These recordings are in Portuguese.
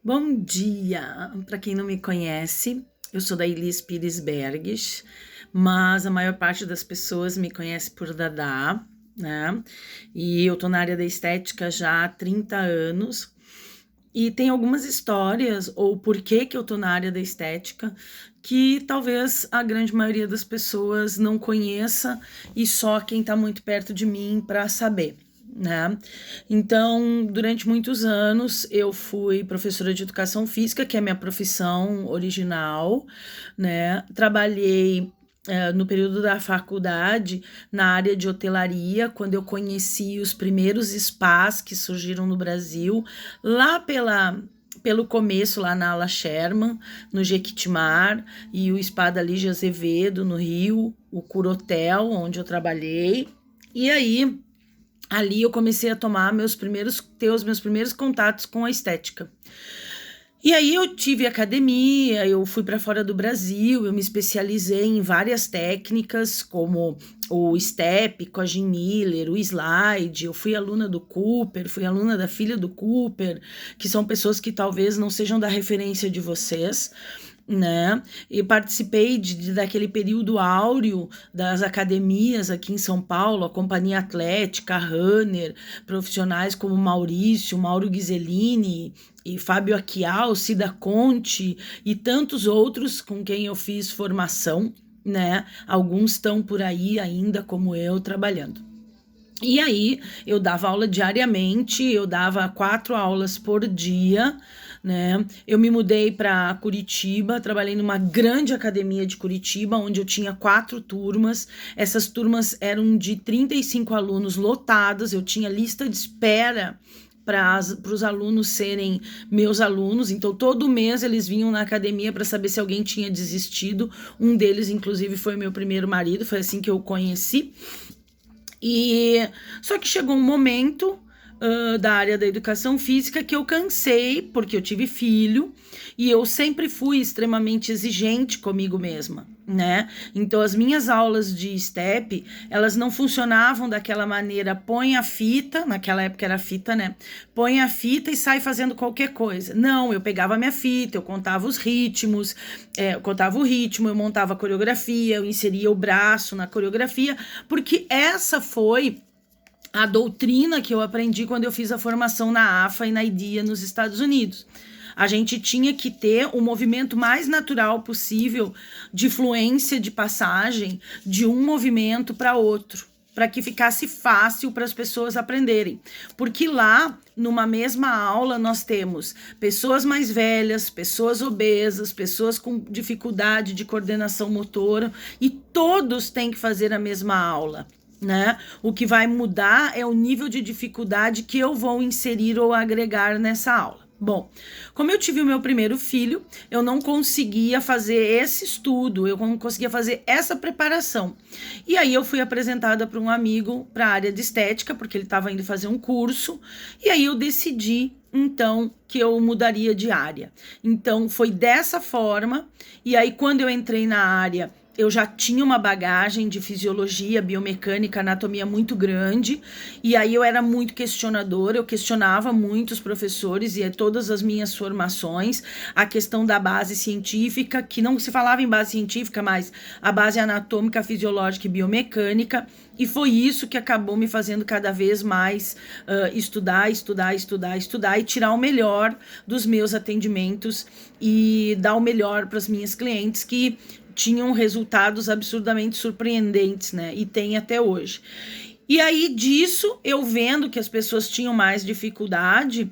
Bom dia! Para quem não me conhece, eu sou da Elis Pires Berges, mas a maior parte das pessoas me conhece por Dadá, né? E eu tô na área da estética já há 30 anos. E tem algumas histórias, ou por que eu tô na área da estética, que talvez a grande maioria das pessoas não conheça e só quem tá muito perto de mim para saber, né? Então, durante muitos anos, eu fui professora de educação física, que é a minha profissão original, né? Trabalhei no período da faculdade, na área de hotelaria, quando eu conheci os primeiros spas que surgiram no Brasil, lá pelo começo, lá na Ala Sherman, no Jequitimar, e o spa da Lígia Azevedo, no Rio, o Curotel, onde eu trabalhei. E aí, ali eu comecei a ter os meus primeiros contatos com a estética. E aí eu tive academia, eu fui para fora do Brasil, eu me especializei em várias técnicas, como o step com a Jean Miller, o slide, eu fui aluna do Cooper, fui aluna da filha do Cooper, que são pessoas que talvez não sejam da referência de vocês, né? E participei daquele período áureo das academias aqui em São Paulo, a Companhia Atlética, a Runner, profissionais como Maurício, Mauro Ghiseline e Fábio Aquial, Cida Conte e tantos outros com quem eu fiz formação, né? Alguns estão por aí ainda, como eu, trabalhando. E aí eu dava aula diariamente, eu dava 4 aulas por dia, né? Eu me mudei para Curitiba, trabalhei numa grande academia de Curitiba, onde eu tinha 4 turmas. Essas turmas eram de 35 alunos lotadas, eu tinha lista de espera para os alunos serem meus alunos, então todo mês eles vinham na academia para saber se alguém tinha desistido. Um deles, inclusive, foi meu primeiro marido, foi assim que eu o conheci. E só que chegou um momento da área da educação física que eu cansei, porque eu tive filho, e eu sempre fui extremamente exigente comigo mesma, né? Então as minhas aulas de step, elas não funcionavam daquela maneira, põe a fita, naquela época era fita, né? Põe a fita e sai fazendo qualquer coisa. Não, eu pegava a minha fita, eu contava os ritmos, eu contava o ritmo, eu montava a coreografia, eu inseria o braço na coreografia, porque essa foi a doutrina que eu aprendi quando eu fiz a formação na AFA e na IDEA nos Estados Unidos. A gente tinha que ter o movimento mais natural possível de fluência, de passagem de um movimento para outro, para que ficasse fácil para as pessoas aprenderem. Porque lá, numa mesma aula, nós temos pessoas mais velhas, pessoas obesas, pessoas com dificuldade de coordenação motora, e todos têm que fazer a mesma aula, né? O que vai mudar é o nível de dificuldade que eu vou inserir ou agregar nessa aula. Bom, como eu tive o meu primeiro filho, eu não conseguia fazer esse estudo, eu não conseguia fazer essa preparação. E aí eu fui apresentada para um amigo para a área de estética, porque ele estava indo fazer um curso, e aí eu decidi então que eu mudaria de área. Então foi dessa forma, e aí quando eu entrei na área, eu já tinha uma bagagem de fisiologia, biomecânica, anatomia muito grande, e aí eu era muito questionadora, eu questionava muito os professores e todas as minhas formações, a questão da base científica, que não se falava em base científica, mas a base anatômica, fisiológica e biomecânica, e foi isso que acabou me fazendo cada vez mais estudar e tirar o melhor dos meus atendimentos e dar o melhor para as minhas clientes que tinham resultados absurdamente surpreendentes, né? E tem até hoje. E aí disso, eu vendo que as pessoas tinham mais dificuldade,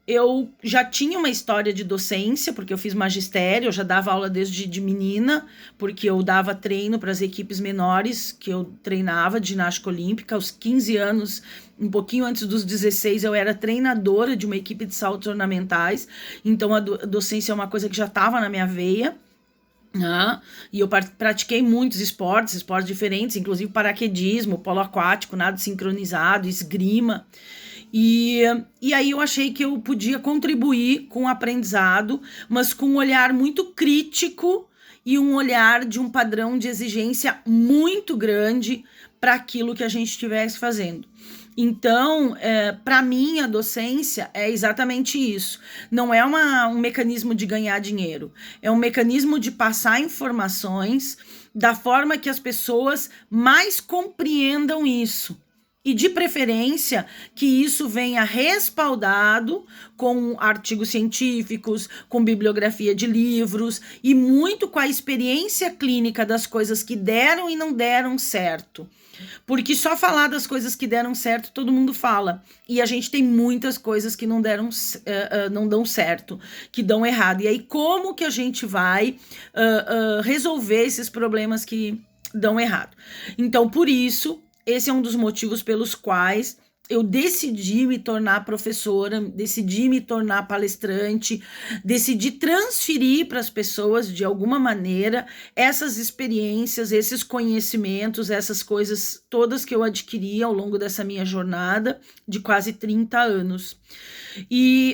eu já tinha uma história de docência, porque eu fiz magistério, eu já dava aula desde de menina, porque eu dava treino para as equipes menores que eu treinava de ginástica olímpica. Aos 15 anos, um pouquinho antes dos 16, eu era treinadora de uma equipe de saltos ornamentais, então a docência é uma coisa que já estava na minha veia. E eu pratiquei muitos esportes diferentes, inclusive paraquedismo, polo aquático, nado sincronizado, esgrima. E aí eu achei que eu podia contribuir com o aprendizado, mas com um olhar muito crítico e um olhar de um padrão de exigência muito grande para aquilo que a gente estivesse fazendo. Então, para mim, a docência é exatamente isso. Não é um mecanismo de ganhar dinheiro, é um mecanismo de passar informações da forma que as pessoas mais compreendam isso. E de preferência que isso venha respaldado com artigos científicos, com bibliografia de livros e muito com a experiência clínica das coisas que deram e não deram certo. Porque só falar das coisas que deram certo, todo mundo fala. E a gente tem muitas coisas que não dão certo, que dão errado. E aí, como que a gente vai resolver esses problemas que dão errado? Então, por isso, esse é um dos motivos pelos quais eu decidi me tornar professora, decidi me tornar palestrante, decidi transferir para as pessoas, de alguma maneira, essas experiências, esses conhecimentos, essas coisas todas que eu adquiri ao longo dessa minha jornada de quase 30 anos.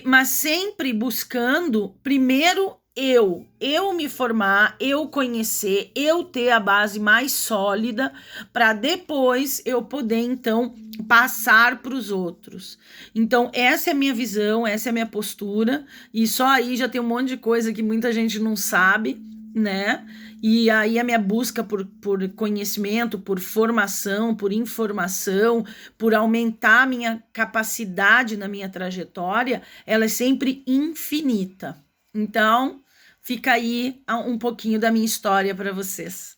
Mas sempre buscando, primeiro, eu me formar, eu conhecer, eu ter a base mais sólida para depois eu poder então passar para os outros. Então essa é a minha visão, essa é a minha postura e só aí já tem um monte de coisa que muita gente não sabe, né? E aí a minha busca por conhecimento, por formação, por informação, por aumentar a minha capacidade na minha trajetória, ela é sempre infinita. Então, fica aí um pouquinho da minha história para vocês.